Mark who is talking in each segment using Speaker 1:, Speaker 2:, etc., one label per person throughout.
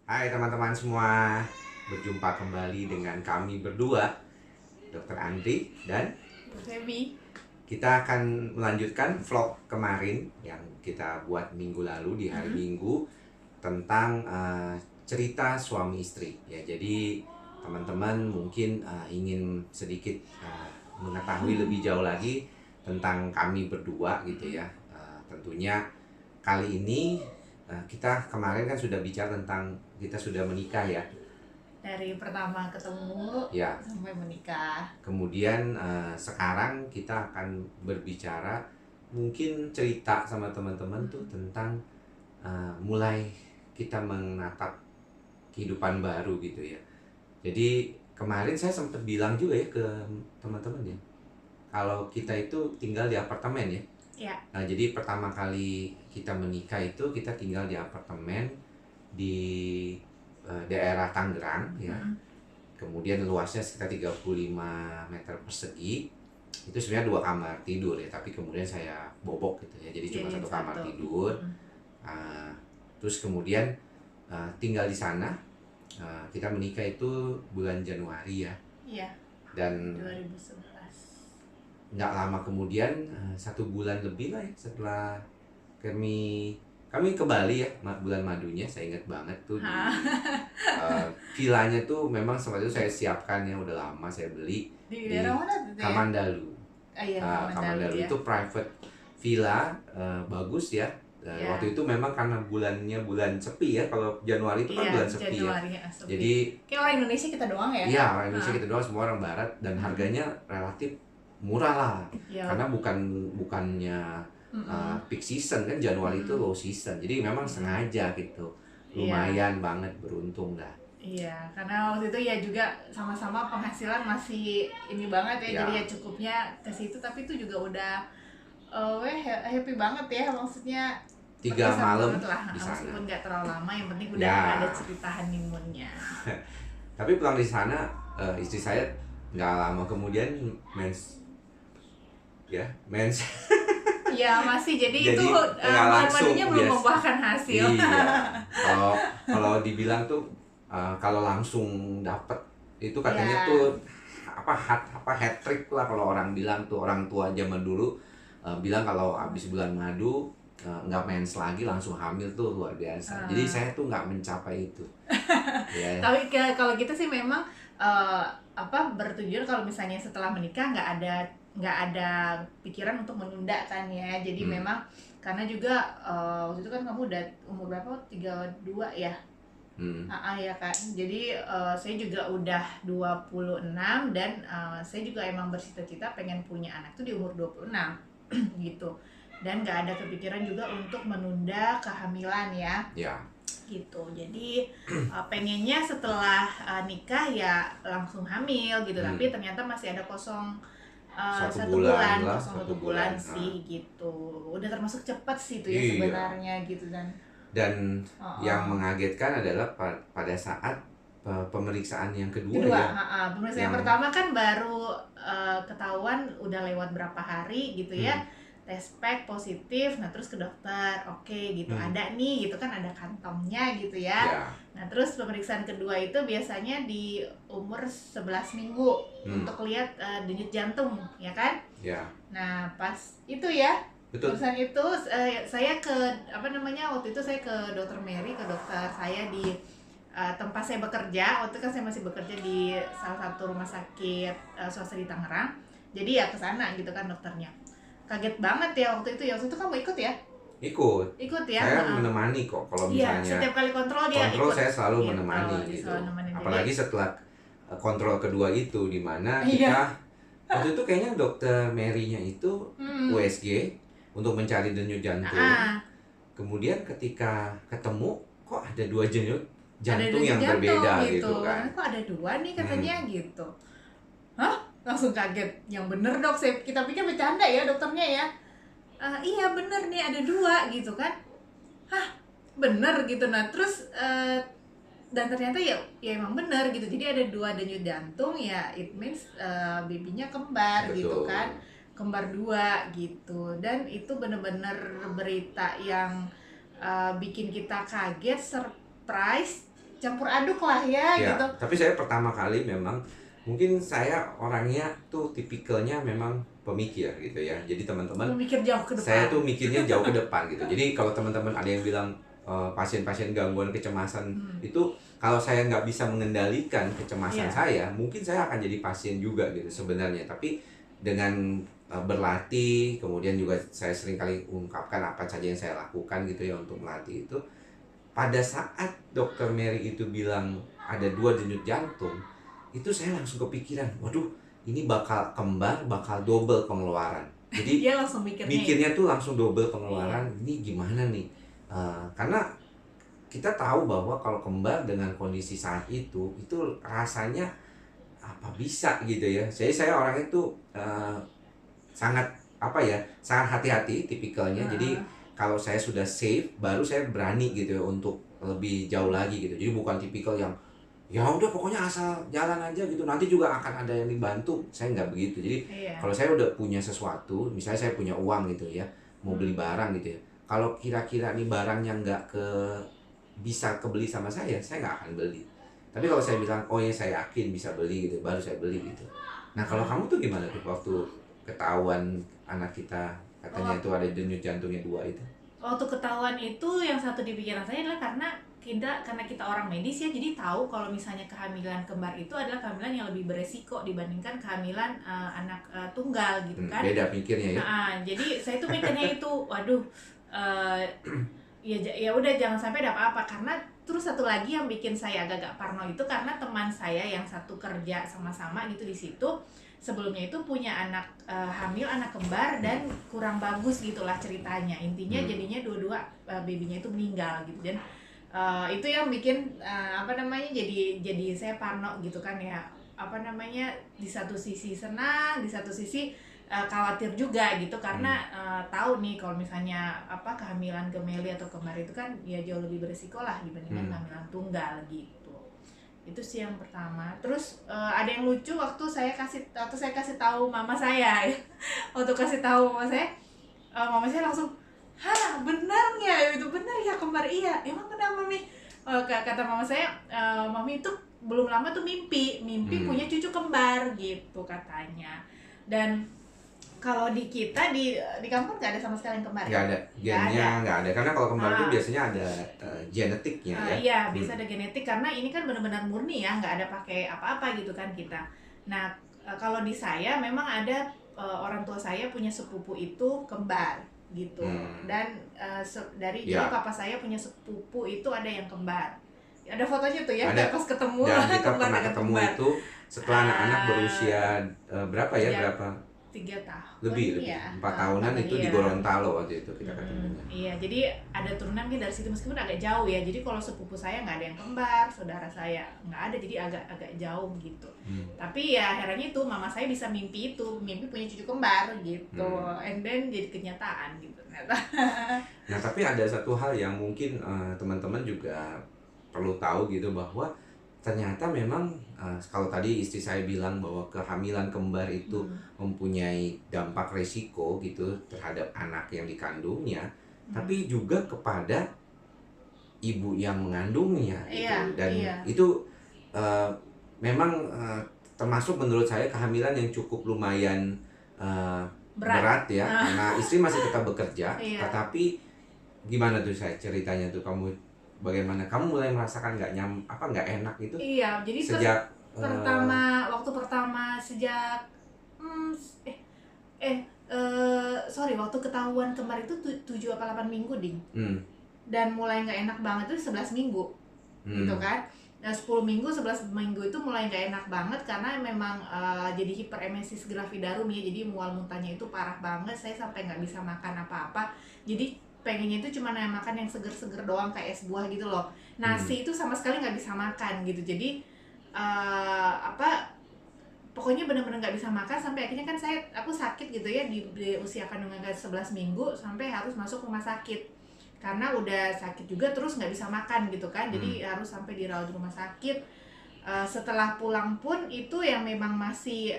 Speaker 1: Hai teman-teman semua, berjumpa kembali dengan kami berdua, Dokter Andri, dan
Speaker 2: Feby.
Speaker 1: kita akan melanjutkan vlog kemarin yang kita buat minggu lalu di hari Minggu tentang cerita suami istri. Ya, jadi teman-teman mungkin ingin sedikit mengetahui lebih jauh lagi tentang kami berdua gitu ya. Tentunya kali ini kita kemarin kan sudah bicara tentang kita sudah menikah ya.
Speaker 2: Dari pertama ketemu
Speaker 1: Ya,
Speaker 2: sampai menikah.
Speaker 1: kemudian sekarang kita akan berbicara mungkin cerita sama teman-teman tuh tentang mulai kita menatap kehidupan baru gitu ya. Jadi kemarin saya sempat bilang juga ya ke teman-teman ya, kalau kita itu tinggal di apartemen ya.
Speaker 2: Ya.
Speaker 1: Nah, jadi pertama kali kita menikah itu kita tinggal di apartemen di daerah Tangerang ya. Kemudian luasnya sekitar 35 meter persegi. Itu sebenarnya 2 kamar tidur ya, tapi kemudian saya bobok gitu ya. Jadi cuma
Speaker 2: Jadi
Speaker 1: satu kamar
Speaker 2: satu.
Speaker 1: tidur. Terus kemudian tinggal di sana. Kita menikah itu bulan Januari ya.
Speaker 2: Iya.
Speaker 1: Dan
Speaker 2: 2011.
Speaker 1: nggak lama kemudian 1 bulan lebih lah ya setelah kami ke Bali ya, bulan madunya saya ingat banget tuh di villanya tuh memang sempat itu saya siapkan ya, udah lama saya beli
Speaker 2: Di
Speaker 1: di
Speaker 2: daerah mana tuh ya?
Speaker 1: Kamandalu.
Speaker 2: Iya,
Speaker 1: Kamandalu
Speaker 2: ya.
Speaker 1: itu private villa, bagus ya.
Speaker 2: Ya.
Speaker 1: Waktu itu memang karena bulannya bulan sepi ya, kalau Januari itu kan bulan sepi
Speaker 2: Januari,
Speaker 1: ya.
Speaker 2: sepi.
Speaker 1: Jadi
Speaker 2: kayak orang Indonesia kita doang ya.
Speaker 1: iya, orang Indonesia kita doang, semua orang Barat, dan harganya relatif murah lah.
Speaker 2: Ya.
Speaker 1: Karena bukannya peak season kan, Januari itu low season. Jadi memang sengaja gitu. Lumayan banget, beruntung dah.
Speaker 2: Iya, karena waktu itu ya juga sama-sama penghasilan masih ini banget ya, jadi ya cukupnya ke situ, tapi itu juga udah happy banget ya, maksudnya
Speaker 1: 3 malam
Speaker 2: lah,
Speaker 1: di sana.
Speaker 2: meskipun nggak terlalu lama, yang penting udah ada cerita honeymoonnya.
Speaker 1: Tapi pulang di sana istri saya nggak lama kemudian mens.
Speaker 2: Ya masih, jadi itu
Speaker 1: bulan
Speaker 2: madunya belum membuahkan hasil.
Speaker 1: Iya. Kalau dibilang tuh kalau langsung dapet itu katanya tuh hat trick lah, kalau orang bilang tuh, orang tua zaman dulu bilang kalau habis bulan madu nggak mens lagi langsung hamil tuh luar biasa. Jadi saya tuh nggak mencapai itu.
Speaker 2: Yeah. Tapi kalau kita sih memang bertujuan kalau misalnya setelah menikah nggak ada pikiran untuk menunda kan ya. Jadi memang karena juga waktu itu kan kamu udah umur berapa? 32 ya? Ya kan. Jadi saya juga udah 26 dan saya juga emang bercita-cita pengen punya anak tuh di umur 26 gitu. Dan nggak ada kepikiran juga untuk menunda kehamilan ya.
Speaker 1: Ya.
Speaker 2: Gitu. Jadi pengennya setelah nikah ya langsung hamil gitu. Tapi ternyata masih ada kosong satu bulan sih gitu. Udah termasuk cepat sih itu ya sebenarnya gitu.
Speaker 1: Dan yang mengagetkan adalah pada saat pemeriksaan yang kedua ya.
Speaker 2: Pemeriksaan yang pertama kan baru ketahuan udah lewat berapa hari gitu ya. Tes pack positif, nah terus ke dokter, oke gitu, ada nih gitu kan, ada kantongnya gitu ya. Nah terus pemeriksaan kedua itu biasanya di umur 11 minggu untuk lihat denyut jantung ya kan. Nah pas itu ya, pemeriksaan itu saya ke waktu itu saya ke dokter Mary, ke dokter saya di tempat saya bekerja. Waktu itu kan saya masih bekerja di salah satu rumah sakit swasta di Tangerang. Jadi ya ke sana gitu kan dokternya. Kaget banget ya waktu itu kamu ikut ya? Ikut ya.
Speaker 1: Saya menemani kok kalau misalnya.
Speaker 2: Setiap kali kontrol dia ikut.
Speaker 1: Saya selalu menemani gitu. Apalagi setelah kontrol kedua itu, di mana kita waktu itu kayaknya dokter Mary-nya itu USG untuk mencari denyut jantung. Kemudian ketika ketemu kok ada 2 denyut jantung yang berbeda gitu kan.
Speaker 2: Kok ada 2 nih katanya gitu. Hah? Langsung kaget. Yang bener dok, kita pikir bercanda ya dokternya ya. Iya bener nih ada 2 gitu kan. Hah? Bener gitu. Nah terus dan ternyata ya emang bener gitu. Jadi ada 2 denyut jantung ya, it means babynya kembar. Betul. Gitu kan. Kembar 2 gitu. Dan itu bener-bener berita yang bikin kita kaget, surprise, campur aduk lah ya,
Speaker 1: Ya,
Speaker 2: gitu.
Speaker 1: tapi saya pertama kali memang mungkin saya orangnya tuh tipikalnya memang pemikir gitu ya. Jadi teman-teman,
Speaker 2: Memikir jauh ke depan.
Speaker 1: saya tuh mikirnya jauh ke depan gitu. Jadi kalau teman-teman ada yang bilang pasien-pasien gangguan kecemasan itu, kalau saya nggak bisa mengendalikan kecemasan saya, mungkin saya akan jadi pasien juga gitu sebenarnya. Tapi dengan berlatih, kemudian juga saya sering kali ungkapkan apa saja yang saya lakukan gitu ya untuk melatih itu. Pada saat Dokter Mary itu bilang ada 2 denyut jantung, itu saya langsung kepikiran, waduh, ini bakal kembar, bakal double pengeluaran. Jadi
Speaker 2: dia langsung
Speaker 1: mikirnya tuh langsung double pengeluaran. Ini gimana nih? Karena kita tahu bahwa kalau kembar dengan kondisi saat itu rasanya apa bisa gitu ya. Jadi saya orang itu sangat sangat hati-hati tipikalnya. Jadi kalau saya sudah safe, baru saya berani gitu ya untuk lebih jauh lagi gitu. Jadi bukan tipikal yang ya udah pokoknya asal jalan aja gitu, nanti juga akan ada yang dibantu. Saya nggak begitu. Jadi kalau saya udah punya sesuatu, misalnya saya punya uang gitu ya, mau beli barang gitu ya, kalau kira-kira nih barangnya bisa kebeli sama saya nggak akan beli. Tapi kalau saya bilang oh ya saya yakin bisa beli gitu, baru saya beli gitu. Nah kalau kamu tuh gimana tuh waktu ketahuan anak kita katanya itu ada denyut jantungnya 2 itu?
Speaker 2: Waktu ketahuan itu yang satu di pikiran saya adalah karena kita orang medis ya, jadi tahu kalau misalnya kehamilan kembar itu adalah kehamilan yang lebih beresiko dibandingkan kehamilan anak tunggal gitu kan.
Speaker 1: Beda pikirnya ya.
Speaker 2: Jadi saya tuh mikirnya itu, waduh, ya udah jangan sampai ada apa-apa. Karena terus satu lagi yang bikin saya agak-agak parno itu karena teman saya yang satu kerja sama-sama gitu di situ, sebelumnya itu punya anak hamil, anak kembar, dan kurang bagus gitulah ceritanya. Intinya jadinya dua-dua babynya itu meninggal gitu. Dan itu yang bikin jadi saya parno gitu kan ya. Di satu sisi senang, di satu sisi khawatir juga gitu karena tahu nih kalau misalnya kehamilan gemeli atau kembar itu kan ya jauh lebih berisiko lah dibandingkan kehamilan tunggal gitu. Itu sih yang pertama. Terus ada yang lucu waktu saya kasih tahu mama saya ya. Waktu kasih tahu mama saya langsung, "Hah, benarnya itu benar ya kembar?" "Iya." "Emang kenapa, Mami?" Kata mama saya, "Mami itu belum lama tuh mimpi punya cucu kembar gitu katanya." Dan kalau di kita di kampung nggak ada sama sekali yang kembar.
Speaker 1: Nggak ada, gennya nggak ada. Karena kalau kembar itu biasanya ada genetiknya ya.
Speaker 2: Iya, bisa ada genetik karena ini kan benar-benar murni ya, nggak ada pakai apa-apa gitu kan kita. Nah, kalau di saya memang ada orang tua saya punya sepupu itu kembar gitu. Dan jadi papa saya punya sepupu itu ada yang kembar. Ada fotonya tuh ya,
Speaker 1: ada.
Speaker 2: Pas ketemu.
Speaker 1: Dan kita pernah ketemu itu setelah anak-anak berusia berapa ya? Berapa?
Speaker 2: 3 tahun
Speaker 1: lebih
Speaker 2: ya.
Speaker 1: 4 tahunan itu di Gorontalo waktu itu kita ketemunya.
Speaker 2: Iya, jadi ada turunan mungkin dari situ meskipun agak jauh ya. Jadi kalau sepupu saya nggak ada yang kembar, saudara saya nggak ada, jadi agak jauh gitu. Tapi ya herannya itu mama saya bisa mimpi punya cucu kembar gitu, and then jadi kenyataan gitu ternyata.
Speaker 1: Nah tapi ada satu hal yang mungkin teman-teman juga perlu tahu gitu, bahwa ternyata memang kalau tadi istri saya bilang bahwa kehamilan kembar itu mempunyai dampak resiko gitu terhadap anak yang dikandungnya, tapi juga kepada ibu yang mengandungnya gitu. Dan itu memang termasuk menurut saya kehamilan yang cukup lumayan berat ya, karena istri masih tetap bekerja, tetapi gimana tuh saya ceritanya tuh kamu? Bagaimana kamu mulai merasakan nggak enak itu?
Speaker 2: Iya, jadi
Speaker 1: sejak
Speaker 2: waktu pertama sejak waktu ketahuan kembar itu 7 apa 8 minggu ding. Dan mulai nggak enak banget itu 11 minggu. Gitu kan. Nah 10 minggu, 11 minggu itu mulai nggak enak banget karena memang jadi hiperemesis gravidarum ya. Jadi mual muntahnya itu parah banget, saya sampai nggak bisa makan apa-apa. Jadi pengennya itu cuma makan yang seger-seger doang kayak es buah gitu loh. Nasi itu sama sekali nggak bisa makan gitu. Jadi pokoknya benar-benar nggak bisa makan sampai akhirnya kan aku sakit gitu ya di usia kandungan 11 minggu sampai harus masuk rumah sakit karena udah sakit juga terus nggak bisa makan gitu kan. Jadi harus sampai dirawat di rumah sakit. Setelah pulang pun itu yang memang masih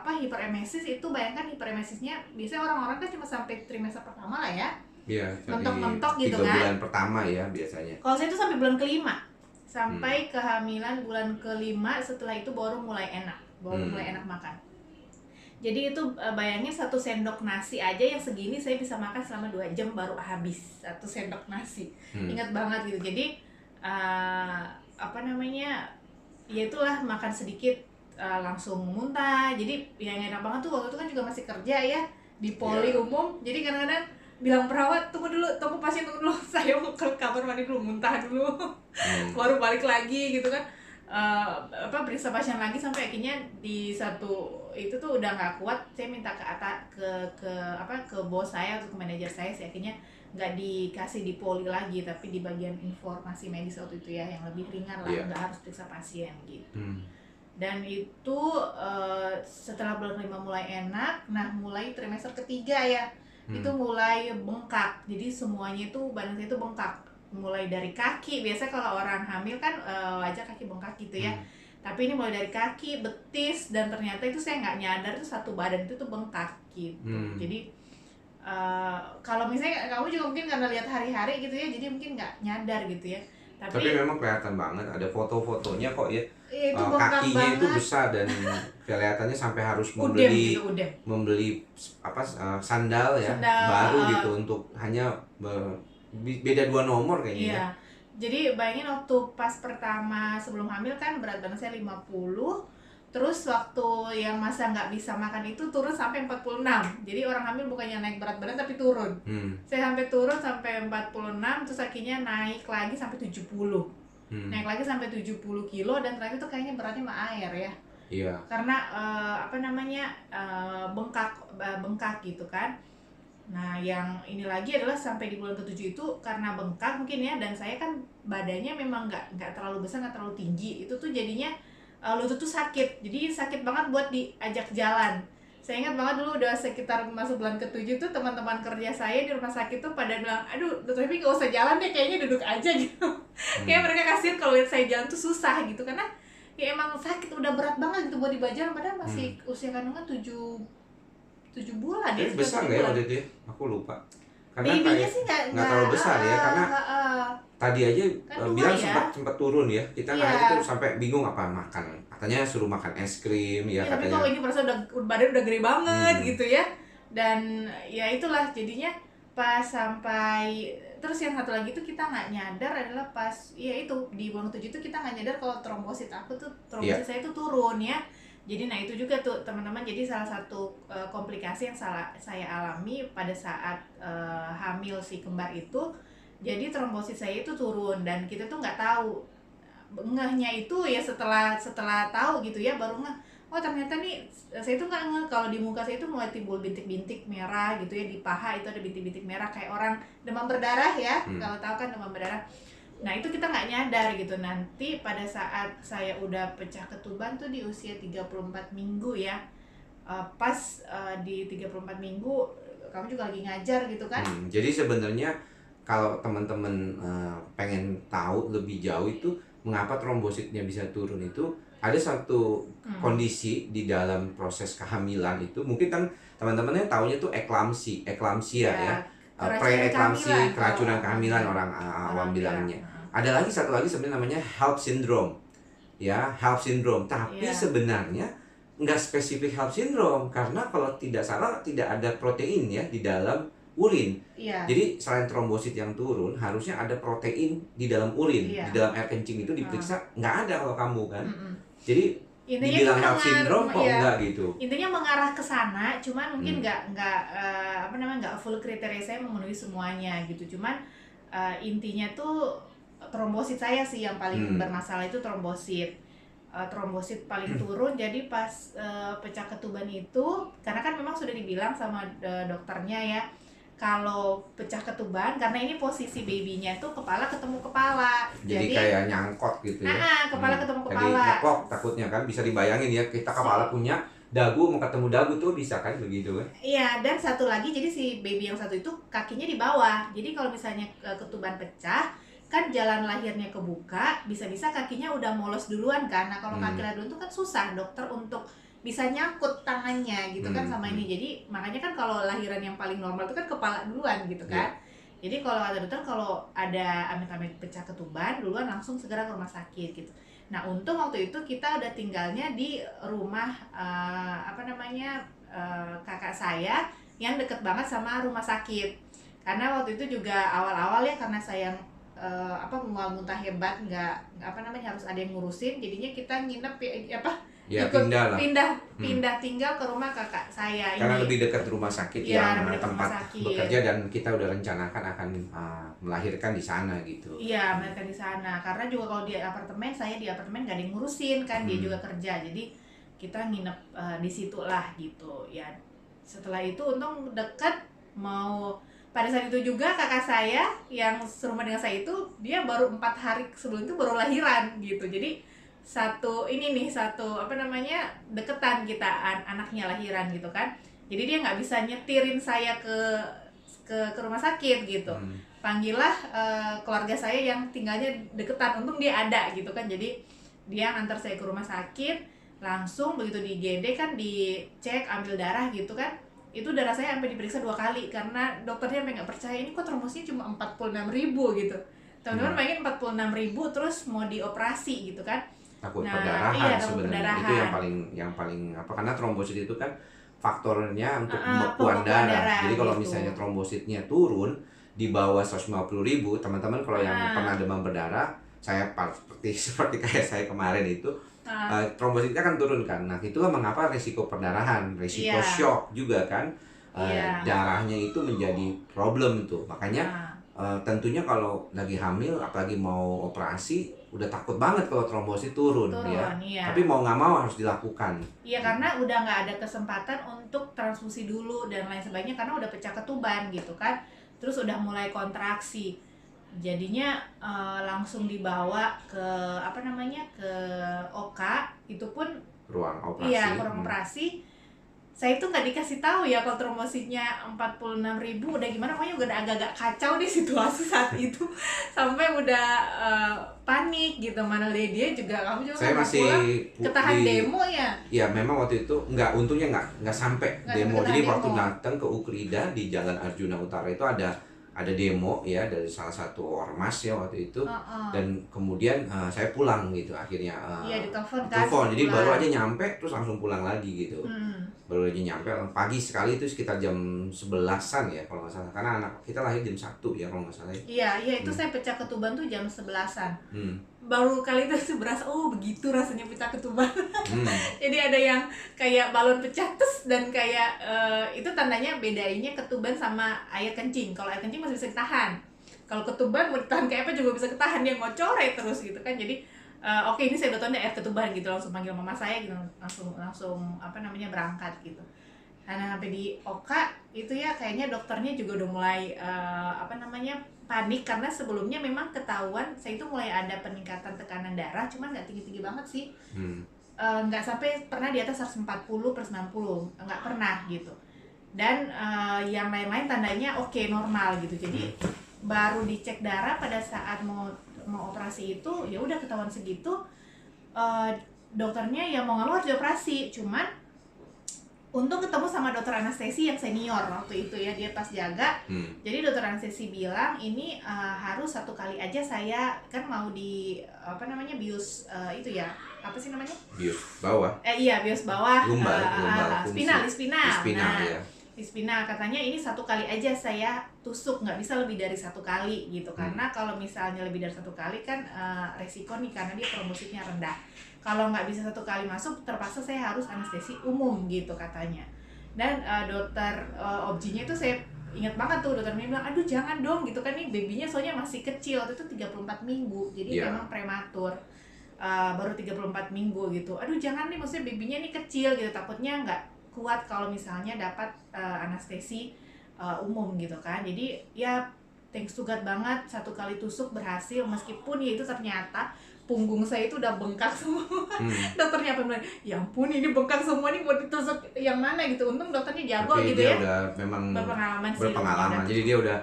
Speaker 2: hiperemesis itu, bayangkan hiperemesisnya biasanya orang-orang kan cuma sampai trimester pertama lah ya.
Speaker 1: Iya,
Speaker 2: mentok-mentok gitu
Speaker 1: 3
Speaker 2: kan.
Speaker 1: 3 bulan pertama ya biasanya.
Speaker 2: Kalau saya itu sampai bulan kelima. sampai kehamilan bulan ke-5, setelah itu baru mulai enak makan. Jadi itu bayangin 1 sendok nasi aja yang segini saya bisa makan selama 2 jam baru habis 1 sendok nasi. Ingat banget gitu. Jadi ya itulah, makan sedikit langsung muntah. Jadi yang enak banget tuh waktu itu kan juga masih kerja ya di poli umum. Jadi kadang-kadang bilang perawat, tunggu pasien tunggu dulu, saya mau ke kamar mandi dulu, muntah dulu, baru balik lagi gitu kan. Periksa pasien lagi sampai akhirnya di satu itu tuh udah nggak kuat, saya minta ke bos saya atau ke manajer saya akhirnya nggak dikasih di poli lagi, tapi di bagian informasi medis waktu itu ya, yang lebih ringan lah, nggak harus periksa pasien gitu. Dan itu setelah bulan ke-5 mulai enak, nah mulai trimester ketiga ya, itu mulai bengkak. Jadi semuanya itu badan saya itu bengkak, mulai dari kaki. Biasanya kalau orang hamil kan wajah kaki bengkak gitu ya, tapi ini mulai dari kaki, betis, dan ternyata itu saya nggak nyadar itu satu badan itu tuh bengkak gitu. Jadi kalau misalnya kamu juga mungkin karena lihat hari-hari gitu ya, jadi mungkin nggak nyadar gitu ya.
Speaker 1: Tapi memang kelihatan banget, ada foto-fotonya kok ya.
Speaker 2: Itu
Speaker 1: kakinya
Speaker 2: banget.
Speaker 1: itu besar dan kelihatannya sampai harus membeli sandal ya, baru gitu untuk hanya beda 2 nomor kayaknya.
Speaker 2: Iya. Jadi bayangin waktu pas pertama sebelum hamil kan berat badan saya 50, terus waktu yang masa nggak bisa makan itu turun sampai 46. Jadi orang hamil bukannya naik berat badan tapi turun. Saya sampai turun sampai 46, terus akhirnya naik lagi sampai 70. Naik lagi sampai 70 kilo, dan terakhir tuh kayaknya beratnya sama air ya.
Speaker 1: Iya.
Speaker 2: Karena bengkak gitu kan. Nah, yang ini lagi adalah sampai di bulan ke-7 itu karena bengkak mungkin ya, dan saya kan badannya memang nggak terlalu besar, nggak terlalu tinggi. Itu tuh jadinya lutut tuh sakit. Jadi sakit banget buat diajak jalan. Saya ingat banget dulu udah sekitar masuk bulan ke-7 tuh teman-teman kerja saya di rumah sakit tuh pada bilang, aduh Dokter Evi nggak usah jalan deh, kayaknya duduk aja gitu. Kayak mereka kasihan kalau lihat saya jalan tuh susah gitu, karena ya emang sakit, udah berat banget gitu buat dibajaran, padahal masih usia kandungan 7 bulan ya.
Speaker 1: Besar nggak ya waktu itu ya? Aku lupa. Karena
Speaker 2: babynya sih nggak
Speaker 1: terlalu besar ya, karena tadi aja
Speaker 2: kan
Speaker 1: bilang
Speaker 2: ya.
Speaker 1: sempat turun ya. Kita naik itu sampai bingung apa makan. Katanya suruh makan es krim ya,
Speaker 2: tapi
Speaker 1: katanya.
Speaker 2: kok ini perasaan badan udah gede banget gitu ya. Dan ya itulah jadinya pas sampai, terus yang satu lagi tuh kita nggak nyadar adalah pas ya itu di bulan 7 itu kita nggak nyadar kalau trombosit saya itu turun ya. Jadi nah itu juga tuh teman-teman, jadi salah satu komplikasi yang saya alami pada saat hamil si kembar itu, jadi trombosit saya itu turun dan kita tuh nggak tahu. Ngehnya itu ya setelah tahu gitu ya, baru ngeh, oh ternyata nih saya tuh nggak ngeh kalau di muka saya itu mulai timbul bintik-bintik merah gitu ya, di paha itu ada bintik-bintik merah kayak orang demam berdarah ya. Kalau tahu kan demam berdarah. Nah itu kita nggak nyadar gitu. Nanti pada saat saya udah pecah ketuban tuh di usia 34 minggu ya, pas di 34 minggu kamu juga lagi ngajar gitu kan.
Speaker 1: Jadi sebenarnya kalau teman-teman pengen tahu lebih jauh itu mengapa trombositnya bisa turun, itu ada satu kondisi di dalam proses kehamilan itu, mungkin kan teman-temannya taunya tuh eklamsia ya. Pre-eklamsi, keracunan kehamilan orang awam bilangnya. Ada lagi satu lagi sebenarnya namanya HELLP syndrome. Ya, HELLP syndrome. Tapi sebenarnya nggak spesifik HELLP syndrome, karena kalau tidak salah tidak ada protein ya di dalam urin. Jadi selain trombosit yang turun, harusnya ada protein di dalam urin, di dalam air kencing itu diperiksa, nggak ada kalau kamu kan. Jadi intinya dibilang HELLP syndrome kok enggak gitu.
Speaker 2: Intinya mengarah ke sana, cuman mungkin nggak full kriteria saya memenuhi semuanya gitu. Cuman intinya tuh trombosit saya sih yang paling bermasalah, itu trombosit. Trombosit paling turun. Jadi pas pecah ketuban itu, karena kan memang sudah dibilang sama dokternya ya, kalau pecah ketuban, karena ini posisi babynya tuh kepala ketemu kepala.
Speaker 1: Jadi kayak nyangkot gitu ya.
Speaker 2: Kepala ketemu kepala.
Speaker 1: Jadi ngeplok takutnya kan, bisa dibayangin ya, kita kepala punya dagu mau ketemu dagu tuh bisa kan begitu kan.
Speaker 2: Iya, dan satu lagi, jadi si baby yang satu itu kakinya di bawah. Jadi kalau misalnya ketuban pecah, kan jalan lahirnya kebuka, bisa-bisa kakinya udah molos duluan kan. Nah kalau kaki duluan tuh kan susah dokter untuk bisa nyangkut tangannya gitu kan sama ini. Jadi makanya kan kalau lahiran yang paling normal itu kan kepala duluan gitu kan. Jadi kalau kata dokter kalau ada amit-amit pecah ketuban duluan langsung segera ke rumah sakit gitu. Nah untung waktu itu kita udah tinggalnya di rumah kakak saya yang deket banget sama rumah sakit. Karena waktu itu juga awal-awal ya karena saya mual muntah hebat harus ada yang ngurusin, jadinya kita nginep
Speaker 1: Ya,
Speaker 2: ikut
Speaker 1: pindah lah.
Speaker 2: pindah tinggal ke rumah kakak saya
Speaker 1: Karena
Speaker 2: ini.
Speaker 1: lebih dekat rumah sakit
Speaker 2: Iya,
Speaker 1: yang
Speaker 2: lebih dekat
Speaker 1: tempat
Speaker 2: rumah sakit.
Speaker 1: bekerja, dan kita udah rencanakan akan melahirkan di sana gitu.
Speaker 2: Iya, melahirkan di sana. Karena juga kalau di apartemen, saya di apartemen gak ada yang ngurusin kan, dia juga kerja. Jadi kita nginep di situ lah gitu. Ya, setelah itu untung dekat. Pada saat itu juga kakak saya yang serumah dengan saya itu dia baru 4 hari sebelum itu baru lahiran gitu. Jadi deketan kita anaknya lahiran gitu kan. Jadi dia nggak bisa nyetirin saya ke rumah sakit gitu. Panggillah keluarga saya yang tinggalnya deketan, untung dia ada gitu kan. Jadi dia ngantar saya ke rumah sakit, langsung begitu di IGD kan dicek, ambil darah gitu kan. Itu darah saya sampai diperiksa 2 kali karena dokternya sampai nggak percaya, ini kok trombositnya cuma 46.000 gitu. Teman-teman bayangin 46.000 terus mau dioperasi gitu kan.
Speaker 1: Takut
Speaker 2: Nah,
Speaker 1: perdarahan
Speaker 2: takut
Speaker 1: sebenarnya.
Speaker 2: perdarahan.
Speaker 1: Itu yang paling karena trombosit itu kan faktornya untuk
Speaker 2: pembekuan
Speaker 1: pembekuan darah.
Speaker 2: darah
Speaker 1: Jadi kalau
Speaker 2: gitu.
Speaker 1: misalnya trombositnya turun di bawah 150.000, teman-teman kalau yang pernah demam berdarah, saya seperti kayak saya kemarin itu, trombositnya kan turun kan. Nah, itulah mengapa risiko perdarahan, risiko shock juga kan. Darahnya itu menjadi problem tuh. Makanya tentunya kalau lagi hamil apalagi mau operasi udah takut banget kalau trombosit turun ya.
Speaker 2: Iya.
Speaker 1: Tapi mau nggak mau harus dilakukan.
Speaker 2: Iya, karena udah nggak ada kesempatan untuk transfusi dulu dan lain sebagainya karena udah pecah ketuban gitu kan. Terus udah mulai kontraksi. Jadinya langsung dibawa ke ke OK, itu pun
Speaker 1: ruang operasi.
Speaker 2: Iya, ruang operasi. Saya itu nggak dikasih tahu ya kalau trombositnya 46.000 udah gimana, pokoknya udah agak-agak kacau di situasi saat itu sampai udah panik gitu. Mana dia juga, kamu juga
Speaker 1: saya masih
Speaker 2: ketahan demo ya.
Speaker 1: Iya, memang waktu itu untungnya nggak sampai demo. Jadi waktu datang ke Ukrida di Jalan Arjuna Utara itu ada demo ya dari salah satu ormas ya waktu itu. Dan kemudian saya pulang gitu akhirnya.
Speaker 2: Iya, ditelepon kan.
Speaker 1: Jadi baru aja nyampe terus langsung pulang lagi gitu. Baru aja nyampe pagi sekali itu sekitar jam 11-an ya kalau nggak salah, karena anak kita lahir jam 1 ya kalau nggak salah.
Speaker 2: Iya itu saya pecah ketuban tuh jam 11-an. Baru kali itu berasa begitu rasanya pecah ketuban. Jadi ada yang kayak balon pecah dan kayak itu tandanya bedainnya ketuban sama air kencing. Kalau air kencing masih bisa ditahan, kalau ketuban mau ditahan kayak apa juga bisa ketahan, dia ngocore terus gitu kan. Jadi oke, ini saya udah tahu air ketuban gitu, langsung panggil mama saya gitu, langsung berangkat gitu. Nah sampai di OK itu ya kayaknya dokternya juga udah mulai panik karena sebelumnya memang ketahuan saya itu mulai ada peningkatan tekanan darah, cuman nggak tinggi-tinggi banget sih. Nggak sampai pernah di atas 140/90, nggak pernah gitu. Dan yang lain-lain tandanya oke, normal gitu. Jadi baru dicek darah pada saat mau operasi itu ya udah ketahuan segitu. Dokternya ya mau nggak mau harus dioperasi, cuman untung ketemu sama dokter anestesi yang senior waktu itu ya, dia pas jaga. Jadi dokter anestesi bilang ini harus 1 kali aja, saya kan mau di bius itu ya, apa sih namanya, bius bawah. Bius bawah, spinal
Speaker 1: ya.
Speaker 2: Di spinal katanya ini 1 kali aja saya tusuk, nggak bisa lebih dari 1 kali gitu. Karena kalau misalnya lebih dari 1 kali kan resiko nih karena dia trombositnya rendah. Kalau nggak bisa 1 kali masuk, terpaksa saya harus anestesi umum gitu katanya. Dan dokter objinya itu saya ingat banget tuh, dokternya bilang aduh jangan dong gitu kan, nih babynya soalnya masih kecil waktu itu 34 minggu, jadi memang prematur. Baru 34 minggu gitu, aduh jangan nih, maksudnya babynya nih kecil gitu, takutnya nggak kuat kalau misalnya dapat anestesi umum gitu kan. Jadi ya thanks to God banget, 1 kali tusuk berhasil, meskipun ya itu ternyata punggung saya itu udah bengkak semua. Dokternya apa bilang, ya ampun ini bengkak semua nih, mau ditusuk yang mana gitu. Untung dokternya jago gitu ya.
Speaker 1: Tapi dia udah memang
Speaker 2: berpengalaman.
Speaker 1: Jadi dia udah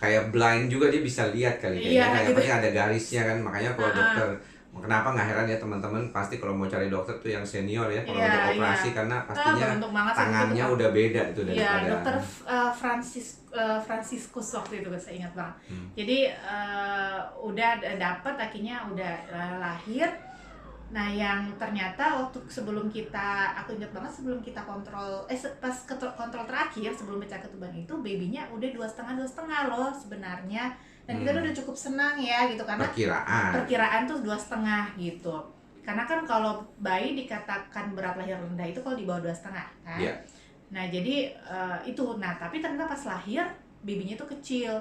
Speaker 1: kayak blind juga, dia bisa lihat kali ya. Kayak gitu. Pasti ada garisnya kan, makanya kalau dokter Kenapa nggak heran ya teman-teman, pasti kalau mau cari dokter tuh yang senior ya kalau
Speaker 2: Iya,
Speaker 1: untuk
Speaker 2: iya.
Speaker 1: operasi, karena pastinya
Speaker 2: Beruntung banget sih
Speaker 1: tangannya
Speaker 2: itu.
Speaker 1: udah beda itu
Speaker 2: Iya,
Speaker 1: daripada
Speaker 2: dokter Franciscus waktu itu saya ingat banget.
Speaker 1: Hmm.
Speaker 2: Jadi udah dapat akhirnya udah lahir. Nah, yang ternyata waktu sebelum kita, aku ingat banget sebelum kita kontrol, pas kontrol terakhir sebelum pecah ketuban itu, babynya udah 2,5 loh sebenarnya. Dan kita udah cukup senang ya gitu, karena perkiraan tuh 2,5 gitu. Karena kan kalau bayi dikatakan berat lahir rendah itu kalau di bawah 2,5 kan.
Speaker 1: Yeah.
Speaker 2: Nah jadi itu, nah tapi ternyata pas lahir babynya tuh kecil.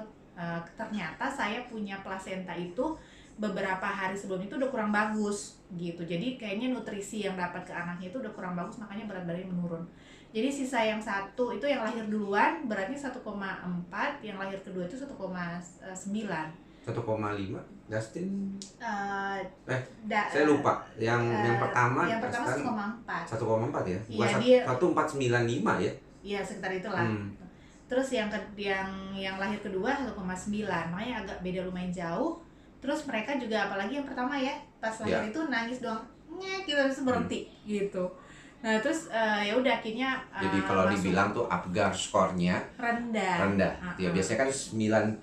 Speaker 2: Ternyata saya punya plasenta itu beberapa hari sebelum itu udah kurang bagus gitu. Jadi kayaknya nutrisi yang dapat ke anaknya itu udah kurang bagus, makanya berat badannya menurun. Jadi sisa yang satu itu yang lahir duluan beratnya 1,4, yang lahir kedua itu 1,9.
Speaker 1: 1,5 Dustin?
Speaker 2: Saya
Speaker 1: lupa. Yang pertama
Speaker 2: 1,4.
Speaker 1: 1,4 ya?
Speaker 2: Iya,
Speaker 1: 1,495 ya?
Speaker 2: Iya, sekitar itulah. Terus yang lahir kedua 1,9. Makanya agak beda lumayan jauh. Terus mereka juga, apalagi yang pertama ya, pas lahir itu nangis doang, nyek gitu, terus berhenti gitu. Nah terus ya udah akhirnya
Speaker 1: jadi kalau dibilang tuh Apgar skornya rendah. Ya biasanya kan 9/10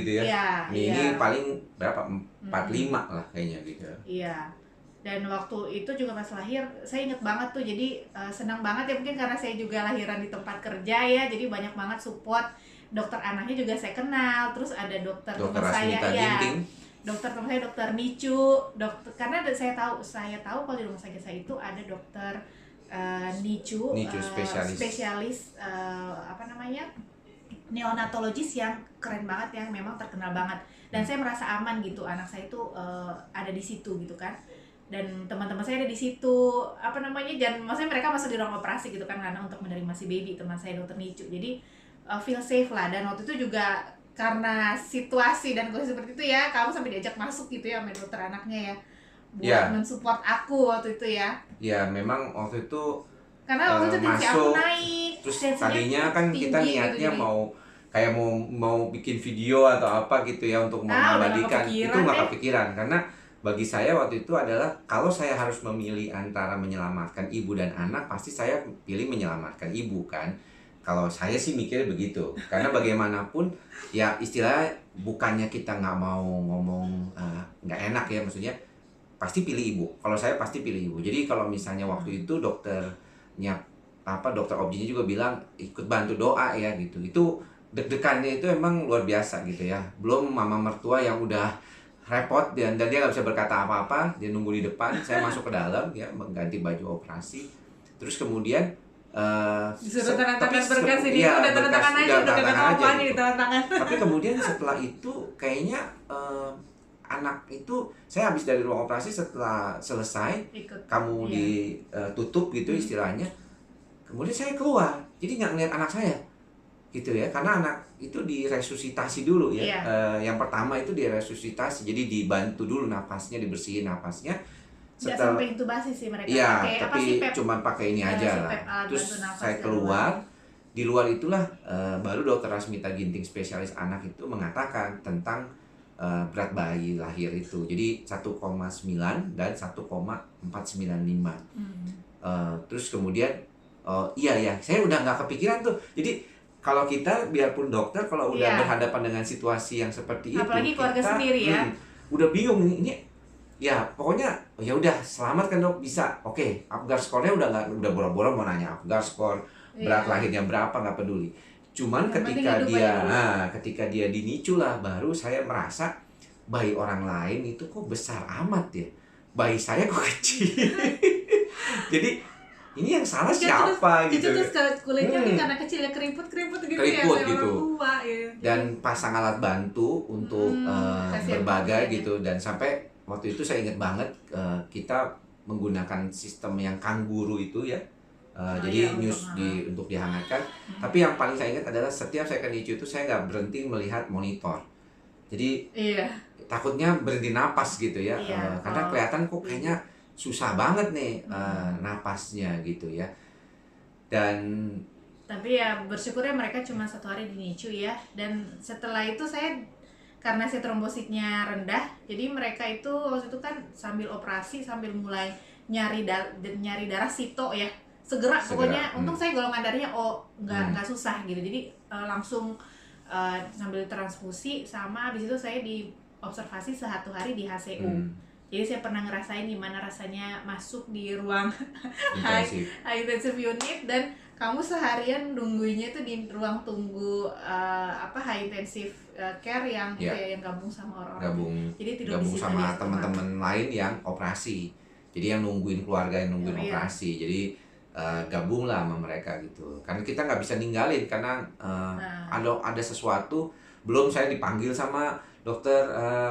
Speaker 1: gitu ya.
Speaker 2: Iya,
Speaker 1: ini paling berapa? 45 lah kayaknya gitu.
Speaker 2: Iya. Dan waktu itu juga pas lahir saya inget banget tuh, jadi senang banget ya, mungkin karena saya juga lahiran di tempat kerja ya, jadi banyak banget support. Dokter anaknya juga saya kenal, terus ada dokter teman saya ya. Dokter teman saya, dokter Nicu, karena saya tahu kalau di rumah sakit saya itu ada dokter Nicu spesialis neonatologis yang keren banget, yang memang terkenal banget. Dan saya merasa aman gitu, anak saya itu ada di situ gitu kan. Dan teman-teman saya ada di situ, dan maksudnya mereka masuk di ruang operasi gitu kan, karena untuk menerima si baby, teman saya dokter Nicu. Jadi feel safe lah. Dan waktu itu juga karena situasi dan kondisi seperti itu ya, kamu sampai diajak masuk gitu ya sama dokter anaknya ya, buat mensupport aku waktu itu ya.
Speaker 1: Ya memang waktu itu
Speaker 2: karena waktu itu tensi aku naik,
Speaker 1: terus tadinya kan kita niatnya gitu, mau bikin video atau apa gitu ya untuk mengabadikan. Itu nggak kepikiran, karena bagi saya waktu itu adalah kalau saya harus memilih antara menyelamatkan ibu dan anak, pasti saya pilih menyelamatkan ibu kan. Kalau saya sih mikirnya begitu, karena bagaimanapun ya istilahnya bukannya kita nggak mau ngomong nggak enak ya, maksudnya pasti pilih ibu. Kalau saya pasti pilih ibu. Jadi kalau misalnya waktu itu dokternya dokter objinya juga bilang ikut bantu doa ya gitu. Itu deg-degannya itu emang luar biasa gitu ya. Belum mama mertua yang udah repot dan dia nggak bisa berkata apa-apa, dia nunggu di depan. Saya masuk ke dalam ya, mengganti baju operasi. Terus kemudian
Speaker 2: disuruh tanda tangan berkas ini, udah tanda tangan aja, udah gak tau apa nih tanda tangan.
Speaker 1: Tapi kemudian setelah itu kayaknya anak itu, saya habis dari ruang operasi, setelah selesai kamu ditutup gitu istilahnya, kemudian saya keluar, jadi nggak ngeliat anak saya gitu ya, karena anak itu diresusitasi dulu ya. Yang pertama itu diresusitasi, jadi dibantu dulu napasnya, dibersihin napasnya.
Speaker 2: Nggak sampai intubasi sih mereka.
Speaker 1: Iya, tapi cuma pakai ini aja lah. Terus saya keluar, di luar itulah baru dokter Rasmita Ginting spesialis anak itu mengatakan tentang berat bayi lahir itu. Jadi 1,9 dan 1,495. Terus kemudian iya, saya udah nggak kepikiran tuh. Jadi kalau kita biarpun dokter, kalau udah berhadapan dengan situasi yang seperti
Speaker 2: apalagi
Speaker 1: itu,
Speaker 2: keluarga
Speaker 1: kita
Speaker 2: sendiri ya,
Speaker 1: udah bingung ini. Ya pokoknya ya udah selamat kan dok, bisa. Oke, Apgar skornya udah boro-boro mau nanya Apgar skor berat lahirnya berapa, nggak peduli. Cuman ketika dia di Nicu lah, baru saya merasa bayi orang lain itu kok besar amat ya, bayi saya kok kecil. Jadi ini yang salah siapa gitu.
Speaker 2: Terus kulitnya karena kecil ya keriput gitu ya,
Speaker 1: gitu. Tua, ya. Dan pasang alat bantu untuk berbagai gitu, dan sampai waktu itu saya ingat banget kita menggunakan sistem yang kanguru itu ya. Jadi untuk dihangatkan. Tapi yang paling saya ingat adalah setiap saya ke Nicu itu saya nggak berhenti melihat monitor. Jadi takutnya berhenti napas gitu ya, karena kelihatan kok kayaknya susah banget nih napasnya gitu ya. Dan
Speaker 2: tapi ya bersyukurnya mereka cuma 1 hari di Nicu ya. Dan setelah itu saya karena si trombositnya rendah, jadi mereka itu waktu itu kan sambil operasi sambil mulai nyari darah sito ya, segera. Pokoknya untung saya golongan darahnya nggak susah gitu, jadi langsung sambil transfusi, sama habis itu saya diobservasi 1 hari di HCU. Jadi saya pernah ngerasain gimana rasanya masuk di ruang high intensive unit, dan kamu seharian nungguinnya tuh di ruang tunggu high intensive care yang yang gabung sama orang-orang. Jadi tidur
Speaker 1: gabung sama teman-teman lain yang operasi. Jadi yang nungguin keluarga yang nungguin operasi. Jadi gabunglah sama mereka gitu. Karena kita nggak bisa ninggalin karena ada sesuatu. Belum saya dipanggil sama dokter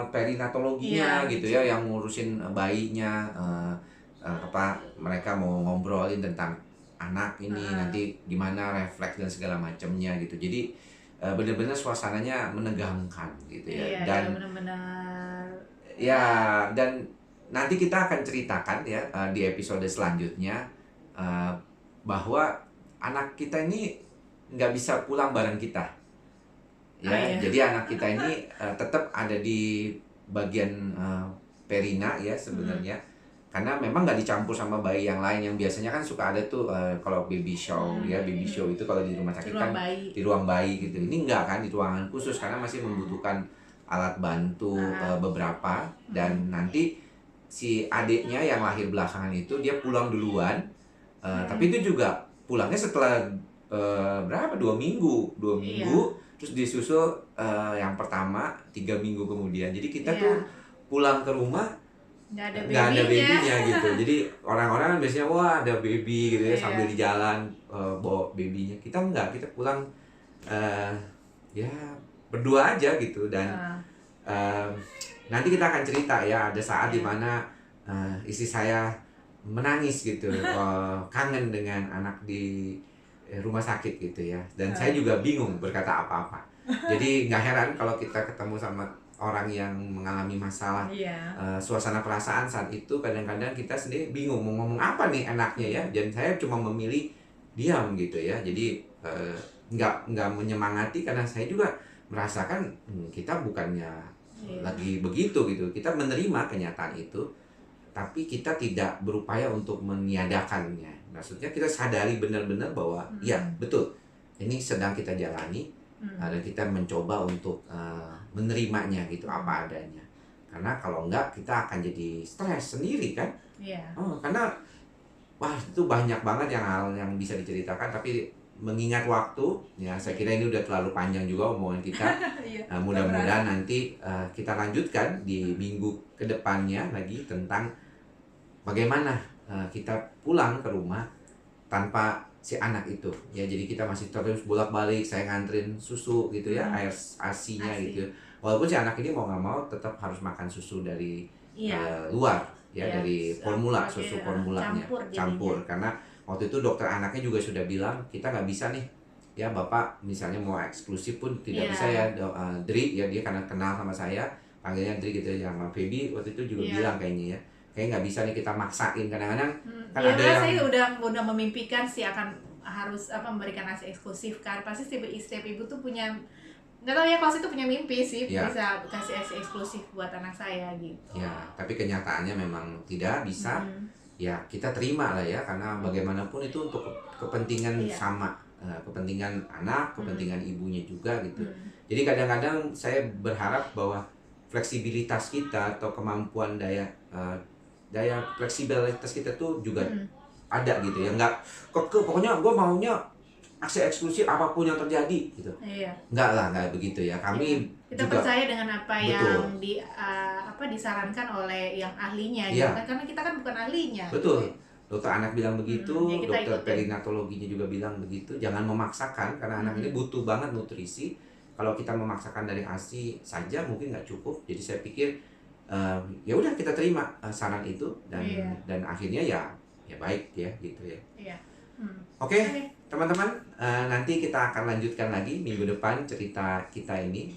Speaker 1: perinatologinya gitu ya, yang ngurusin bayinya, mereka mau ngobrolin tentang anak ini nanti gimana refleks dan segala macamnya gitu. Jadi benar-benar suasananya menegangkan gitu ya. Dan
Speaker 2: benar-benar
Speaker 1: dan nanti kita akan ceritakan ya di episode selanjutnya bahwa anak kita ini nggak bisa pulang bareng kita. Jadi anak kita ini tetap ada di bagian perina ya sebenarnya, karena memang nggak dicampur sama bayi yang lain yang biasanya kan suka ada tuh kalau baby show baby show itu kalau di rumah sakit kan di ruang bayi gitu. Ini enggak kan, di ruangan khusus karena masih membutuhkan alat bantu beberapa, dan nanti si adiknya yang lahir belakangan itu dia pulang duluan, tapi itu juga pulangnya setelah 2 minggu terus disusul yang pertama 3 minggu kemudian. Jadi kita tuh pulang ke rumah nggak ada babynya gitu. Jadi orang-orang biasanya wah ada baby gitu ya, sambil di jalan bawa babynya. Kita enggak, kita pulang berdua aja gitu. Dan nanti kita akan cerita ya, ada saat dimana istri saya menangis gitu, kangen dengan anak di rumah sakit gitu ya. Dan saya juga bingung berkata apa-apa. Jadi nggak heran kalau kita ketemu sama orang yang mengalami masalah suasana perasaan saat itu, kadang-kadang kita sendiri bingung mau ngomong apa nih enaknya ya. Dan saya cuma memilih diam gitu ya. Jadi nggak menyemangati, karena saya juga merasakan kita bukannya lagi begitu gitu. Kita menerima kenyataan itu, tapi kita tidak berupaya untuk meniadakannya. Maksudnya kita sadari benar-benar bahwa ya betul, ini sedang kita jalani, dan kita mencoba untuk menerimanya gitu apa adanya. Karena kalau enggak kita akan jadi stres sendiri kan. Karena wah itu banyak banget hal yang bisa diceritakan, tapi mengingat waktu ya saya kira ini udah terlalu panjang juga omongan kita. Mudah-mudahan nanti kita lanjutkan di minggu kedepannya lagi tentang bagaimana kita pulang ke rumah tanpa si anak itu ya. Jadi kita masih terus bolak-balik, saya nganterin susu gitu ya, air ASI-nya gitu. Walaupun si anak ini mau nggak mau tetap harus makan susu dari luar ya, dari formula, susu formulanya campur. Karena waktu itu dokter anaknya juga sudah bilang kita nggak bisa nih ya, bapak misalnya mau eksklusif pun tidak bisa ya, Dri ya, dia karena kenal sama saya panggilnya Dri gitu ya, sama Feby waktu itu juga bilang kayaknya ya, kayak nggak bisa nih kita maksain. Kadang-kadang kan ada yang
Speaker 2: saya udah memimpikan sih akan harus memberikan ASI eksklusif kan. Pasti setiap ibu tuh punya, nggak tahu ya, kalau itu punya mimpi sih bisa kasih ASI eksklusif buat anak saya gitu.
Speaker 1: Ya, tapi kenyataannya memang tidak bisa. Ya kita terima lah ya, karena bagaimanapun itu untuk kepentingan sama, kepentingan anak, kepentingan ibunya juga gitu. Jadi kadang-kadang saya berharap bahwa fleksibilitas kita atau kemampuan daya fleksibilitas kita tuh juga ada gitu ya, nggak pokoknya gue maunya aksi eksklusif apapun yang terjadi gitu. Nggak begitu ya. Kami
Speaker 2: kita juga percaya dengan apa yang disarankan oleh yang ahlinya gitu kan, karena kita kan bukan ahlinya.
Speaker 1: Betul. Dokter anak bilang begitu, dokter perinatologinya juga bilang begitu. Jangan memaksakan, karena anak ini butuh banget nutrisi. Kalau kita memaksakan dari ASI saja mungkin nggak cukup. Jadi saya pikir ya udah kita terima saran itu, dan akhirnya ya baik ya gitu ya. Oke, teman-teman, nanti kita akan lanjutkan lagi minggu depan cerita kita ini.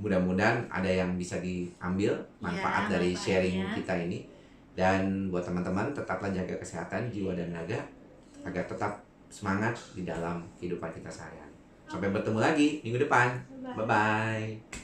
Speaker 1: Mudah-mudahan ada yang bisa diambil manfaat dari sharing kita ini. Dan buat teman-teman, tetaplah jaga kesehatan jiwa dan raga agar tetap semangat di dalam kehidupan kita sehari-hari. Sampai bertemu lagi minggu depan. Bye-bye.